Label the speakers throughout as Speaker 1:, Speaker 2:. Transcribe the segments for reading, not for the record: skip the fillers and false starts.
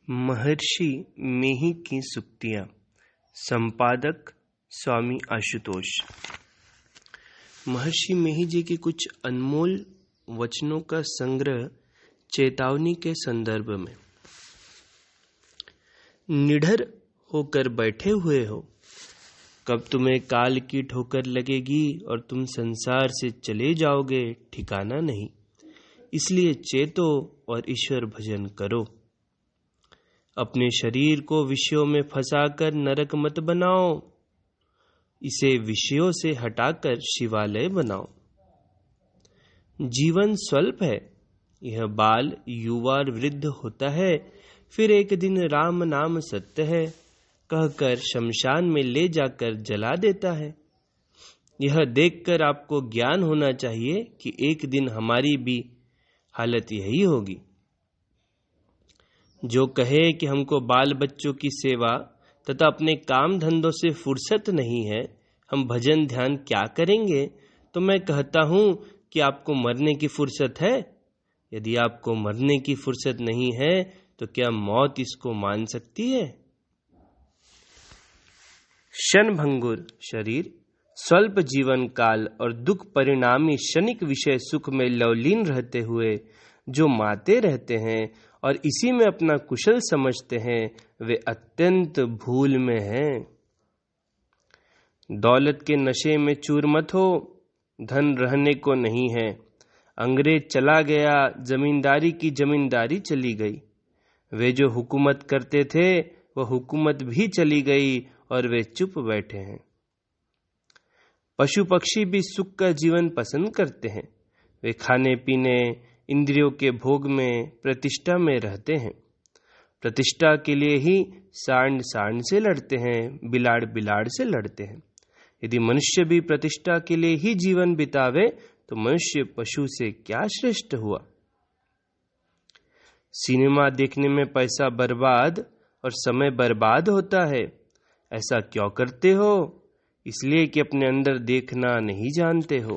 Speaker 1: महर्षि मेही की सूक्तियाँ। संपादक स्वामी आशुतोष। महर्षि मेही जी के कुछ अनमोल वचनों का संग्रह चेतावनी के संदर्भ में। निडर होकर बैठे हुए हो, कब तुम्हें काल की ठोकर लगेगी और तुम संसार से चले जाओगे ठिकाना नहीं। इसलिए चेतो और ईश्वर भजन करो। अपने शरीर को विषयों में फंसाकर नरक मत बनाओ, इसे विषयों से हटाकर शिवालय बनाओ। जीवन स्वल्प है, यह बाल युवा और वृद्ध होता है, फिर एक दिन राम नाम सत्य है कहकर शमशान में ले जाकर जला देता है। यह देखकर आपको ज्ञान होना चाहिए कि एक दिन हमारी भी हालत यही होगी। जो कहे कि हमको बाल बच्चों की सेवा तथा अपने काम धंधों से फुर्सत नहीं है, हम भजन ध्यान क्या करेंगे, तो मैं कहता हूँ कि आपको मरने की फुर्सत है। यदि आपको मरने की फुर्सत नहीं है तो क्या मौत इसको मान सकती है? क्षणभंगुर शरीर, स्वल्प जीवन काल और दुख परिणामी क्षणिक विषय सुख में लवलीन रहते हुए जो माते रहते हैं और इसी में अपना कुशल समझते हैं, वे अत्यंत भूल में हैं। दौलत के नशे में चूर मत हो, धन रहने को नहीं है। अंग्रेज चला गया, जमींदारी की जमींदारी चली गई। वे जो हुकूमत करते थे वह हुकूमत भी चली गई और वे चुप बैठे हैं। पशु पक्षी भी सुख का जीवन पसंद करते हैं। वे खाने पीने, इंद्रियों के भोग में, प्रतिष्ठा में रहते हैं। प्रतिष्ठा के लिए ही सांड सांड से लड़ते हैं, बिलाड़ बिलाड़ से लड़ते हैं। यदि मनुष्य भी प्रतिष्ठा के लिए ही जीवन बितावे तो मनुष्य पशु से क्या श्रेष्ठ हुआ। सिनेमा देखने में पैसा बर्बाद और समय बर्बाद होता है। ऐसा क्यों करते हो? इसलिए कि अपने अंदर देखना नहीं जानते हो।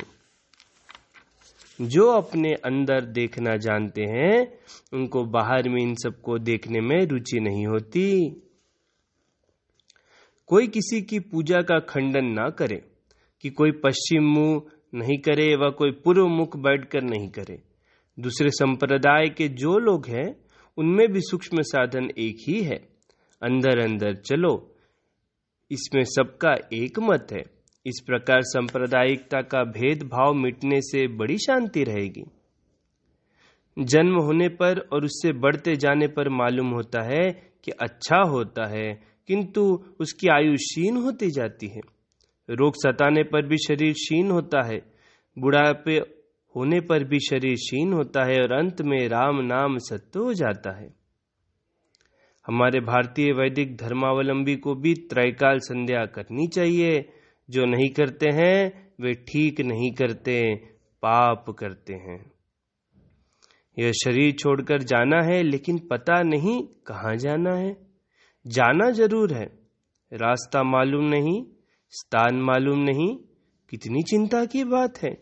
Speaker 1: जो अपने अंदर देखना जानते हैं उनको बाहर में इन सबको देखने में रुचि नहीं होती। कोई किसी की पूजा का खंडन ना करे कि कोई पश्चिम मुंह नहीं करे व कोई पूर्व मुख बैठकर नहीं करे। दूसरे संप्रदाय के जो लोग हैं उनमें भी सूक्ष्म साधन एक ही है। अंदर अंदर चलो, इसमें सबका एक मत है। इस प्रकार सांप्रदायिकता का भेदभाव मिटने से बड़ी शांति रहेगी। जन्म होने पर और उससे बढ़ते जाने पर मालूम होता है कि अच्छा होता है, किंतु उसकी आयु क्षीण होती जाती है। रोग सताने पर भी शरीर क्षीण होता है, बुढ़ापे होने पर भी शरीर क्षीण होता है और अंत में राम नाम सत्य हो जाता है। हमारे भारतीय वैदिक धर्मावलंबी को भी त्रैकाल संध्या करनी चाहिए। जो नहीं करते हैं वे ठीक नहीं करते, पाप करते हैं। यह शरीर छोड़कर जाना है, लेकिन पता नहीं कहाँ जाना है। जाना जरूर है, रास्ता मालूम नहीं, स्थान मालूम नहीं। कितनी चिंता की बात है।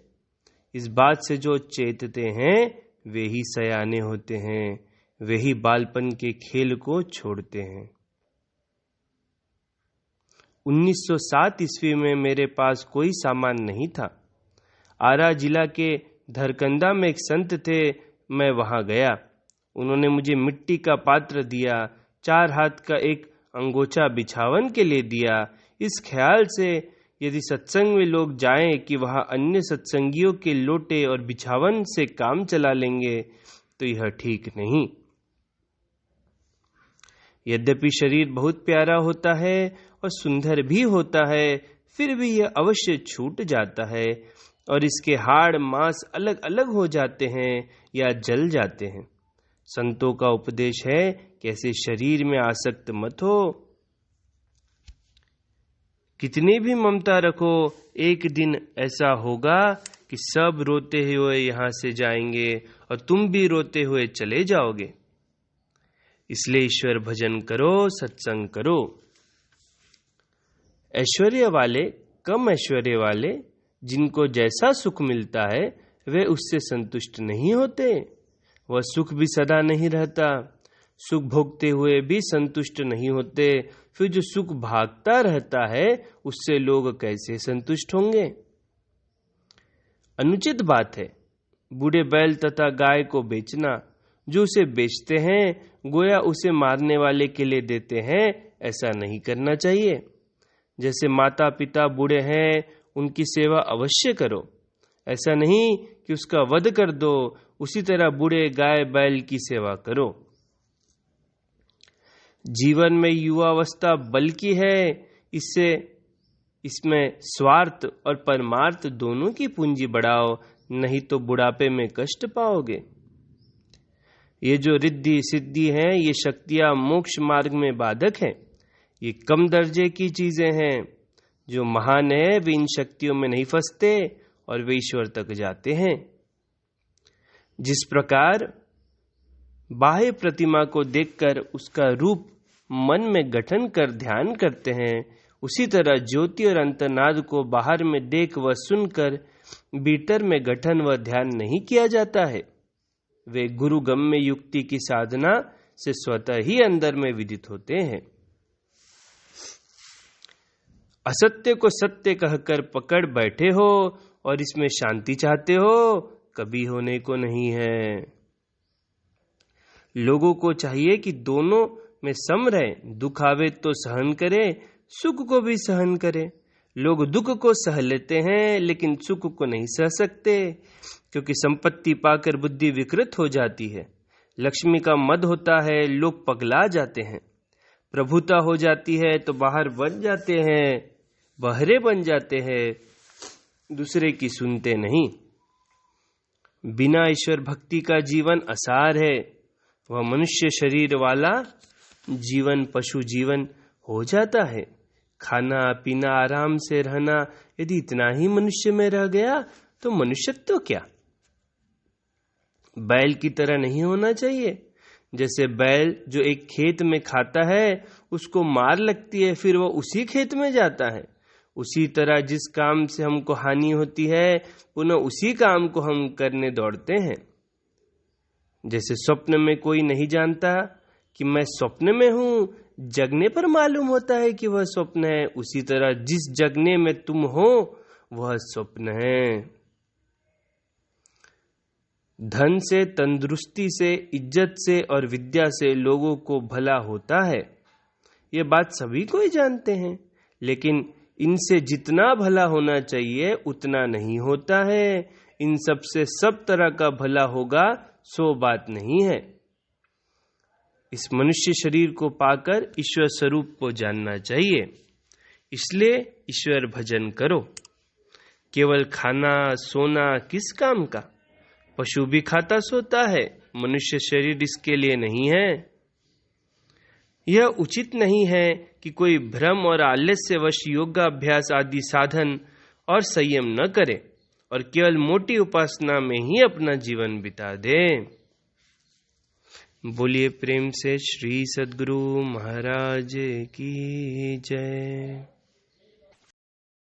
Speaker 1: इस बात से जो चेतते हैं वे ही सयाने होते हैं, वे ही बालपन के खेल को छोड़ते हैं। 1907 ईस्वी में मेरे पास कोई सामान नहीं था। आरा जिला के धरकंदा में एक संत थे, मैं वहां गया। उन्होंने मुझे मिट्टी का पात्र दिया, 4 हाथ का एक अंगोछा बिछावन के लिए दिया, इस ख्याल से यदि सत्संग में लोग जाएं कि वहां अन्य सत्संगियों के लोटे और बिछावन से काम चला लेंगे तो यह ठीक नहीं। यद्यपि शरीर बहुत प्यारा होता है और सुंदर भी होता है, फिर भी यह अवश्य छूट जाता है और इसके हाड़ मांस अलग अलग हो जाते हैं या जल जाते हैं। संतों का उपदेश है कि ऐसे शरीर में आसक्त मत हो। कितनी भी ममता रखो, एक दिन ऐसा होगा कि सब रोते हुए यहां से जाएंगे और तुम भी रोते हुए चले जाओगे। इसलिए ईश्वर भजन करो, सत्संग करो। ऐश्वर्य वाले, कम ऐश्वर्य वाले, जिनको जैसा सुख मिलता है वे उससे संतुष्ट नहीं होते। वह सुख भी सदा नहीं रहता। सुख भोगते हुए भी संतुष्ट नहीं होते, फिर जो सुख भागता रहता है उससे लोग कैसे संतुष्ट होंगे? अनुचित बात है बूढ़े बैल तथा गाय को बेचना। जो उसे बेचते हैं गोया उसे मारने वाले के लिए देते हैं, ऐसा नहीं करना चाहिए। जैसे माता पिता बूढ़े हैं उनकी सेवा अवश्य करो, ऐसा नहीं कि उसका वध कर दो। उसी तरह बूढ़े गाय बैल की सेवा करो। जीवन में युवावस्था बल की है, इसमें स्वार्थ और परमार्थ दोनों की पूंजी बढ़ाओ, नहीं तो बुढ़ापे में कष्ट पाओगे। ये जो रिद्धि सिद्धि हैं ये शक्तियां मोक्ष मार्ग में बाधक हैं। ये कम दर्जे की चीजें हैं। जो महान है वे इन शक्तियों में नहीं फंसते और वे ईश्वर तक जाते हैं। जिस प्रकार बाह्य प्रतिमा को देखकर उसका रूप मन में गठन कर ध्यान करते हैं, उसी तरह ज्योति और अंतर्नाद को बाहर में देख व सुनकर भीतर में गठन व ध्यान नहीं किया जाता है। वे गुरु गम्य युक्ति की साधना से स्वतः ही अंदर में विदित होते हैं। असत्य को सत्य कहकर पकड़ बैठे हो और इसमें शांति चाहते हो, कभी होने को नहीं है। लोगों को चाहिए कि दोनों में सम रहे, दुख आवे तो सहन करे, सुख को भी सहन करे। लोग दुख को सह लेते हैं लेकिन सुख को नहीं सह सकते, क्योंकि संपत्ति पाकर बुद्धि विकृत हो जाती है। लक्ष्मी का मद होता है, लोग पगला जाते हैं। प्रभुता हो जाती है तो बाहर बन जाते हैं, बहरे बन जाते हैं, दूसरे की सुनते नहीं। बिना ईश्वर भक्ति का जीवन असार है। वह मनुष्य शरीर वाला जीवन पशु जीवन हो जाता है। खाना पीना आराम से रहना, यदि इतना ही मनुष्य में रह गया तो मनुष्यत्व क्या? बैल की तरह नहीं होना चाहिए। जैसे बैल जो एक खेत में खाता है उसको मार लगती है, फिर वो उसी खेत में जाता है। उसी तरह जिस काम से हमको हानि होती है पुनः उसी काम को हम करने दौड़ते हैं। जैसे स्वप्न में कोई नहीं जानता कि मैं स्वप्न में हूं, जगने पर मालूम होता है कि वह स्वप्न है, उसी तरह जिस जगने में तुम हो वह स्वप्न है। धन से, तंदुरुस्ती से, इज्जत से और विद्या से लोगों को भला होता है, ये बात सभी को ही जानते हैं। लेकिन इनसे जितना भला होना चाहिए उतना नहीं होता है। इन सब से सब तरह का भला होगा सो बात नहीं है। इस मनुष्य शरीर को पाकर ईश्वर स्वरूप को जानना चाहिए। इसलिए ईश्वर भजन करो। केवल खाना सोना किस काम का? पशु भी खाता सोता है, मनुष्य शरीर इसके लिए नहीं है। यह उचित नहीं है कि कोई भ्रम और आलस्यवश योगाभ्यास आदि साधन और संयम न करे और केवल मोटी उपासना में ही अपना जीवन बिता दे। बोलिए प्रेम से श्री सद्गुरु महाराज की जय।